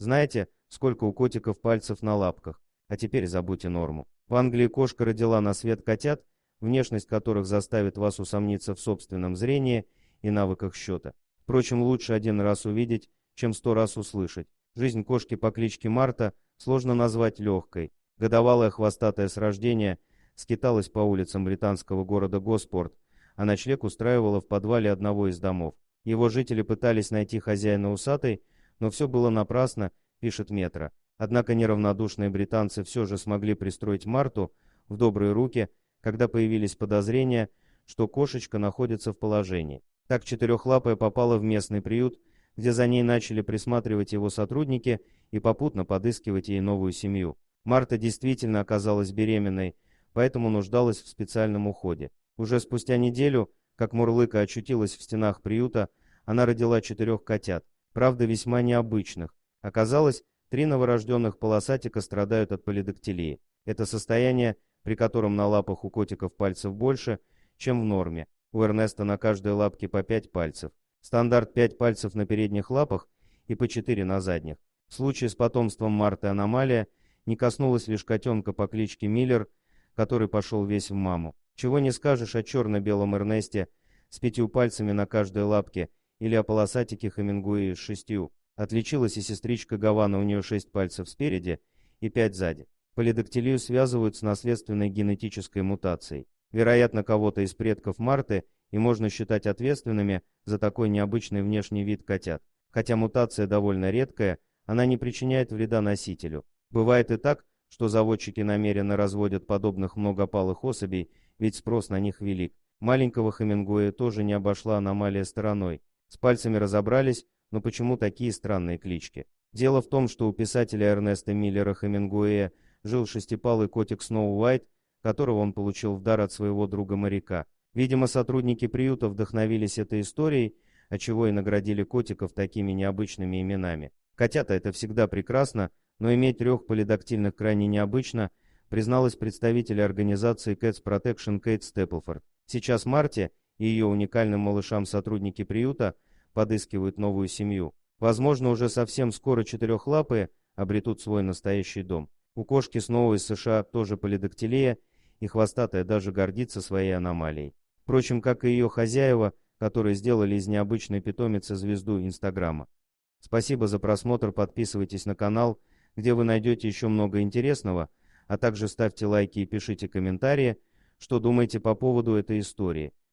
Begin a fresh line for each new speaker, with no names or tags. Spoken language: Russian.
Знаете, сколько у котиков пальцев на лапках? А теперь забудьте норму. В Англии кошка родила на свет котят, внешность которых заставит вас усомниться в собственном зрении и навыках счета. Впрочем, лучше один раз увидеть, чем 100 раз услышать. Жизнь кошки по кличке Марта сложно назвать легкой. Годовалая хвостатая с рождения скиталась по улицам британского города Госпорт, а ночлег устраивала в подвале одного из домов. Его жители пытались найти хозяина усатой, но все было напрасно, пишет Метро. Однако неравнодушные британцы все же смогли пристроить Марту в добрые руки, когда появились подозрения, что кошечка находится в положении. Так четырехлапая попала в местный приют, где за ней начали присматривать его сотрудники и попутно подыскивать ей новую семью. Марта действительно оказалась беременной, поэтому нуждалась в специальном уходе. Уже спустя неделю, как Мурлыка очутилась в стенах приюта, она родила 4 котят, правда весьма необычных. Оказалось, 3 новорожденных полосатика страдают от полидактилии. Это состояние, при котором на лапах у котиков пальцев больше, чем в норме. У Эрнеста на каждой лапке по 5 пальцев. Стандарт 5 пальцев на передних лапах и по 4 на задних. В случае с потомством Марты аномалия не коснулась лишь котенка по кличке Миллер, который пошел весь в маму. Чего не скажешь о черно-белом Эрнесте с 5 пальцами на каждой лапке или о полосатике Хемингуэе с 6. Отличилась и сестричка Гавана, у нее 6 пальцев спереди и 5 сзади. Полидактилию связывают с наследственной генетической мутацией. Вероятно, кого-то из предков Марты и можно считать ответственными за такой необычный внешний вид котят. Хотя мутация довольно редкая, она не причиняет вреда носителю. Бывает и так, что заводчики намеренно разводят подобных многопалых особей, ведь спрос на них велик. Маленького Хемингуэя тоже не обошла аномалия стороной. С пальцами разобрались, но почему такие странные клички? Дело в том, что у писателя Эрнеста Миллера Хемингуэя жил шестипалый котик Сноу Уайт, которого он получил в дар от своего друга-моряка. Видимо, сотрудники приюта вдохновились этой историей, отчего и наградили котиков такими необычными именами. Котята — это всегда прекрасно, но иметь 3 полидактильных крайне необычно, призналась представитель организации Cats Protection Кейт Степлфорд. Сейчас Марте и ее уникальным малышам сотрудники приюта подыскивают новую семью. Возможно, уже совсем скоро четырехлапые обретут свой настоящий дом. У кошки снова из США тоже полидактилия, и хвостатая даже гордится своей аномалией. Впрочем, как и ее хозяева, которые сделали из необычной питомицы звезду Инстаграма. Спасибо за просмотр, подписывайтесь на канал, где вы найдете еще много интересного, а также ставьте лайки и пишите комментарии, что думаете по поводу этой истории.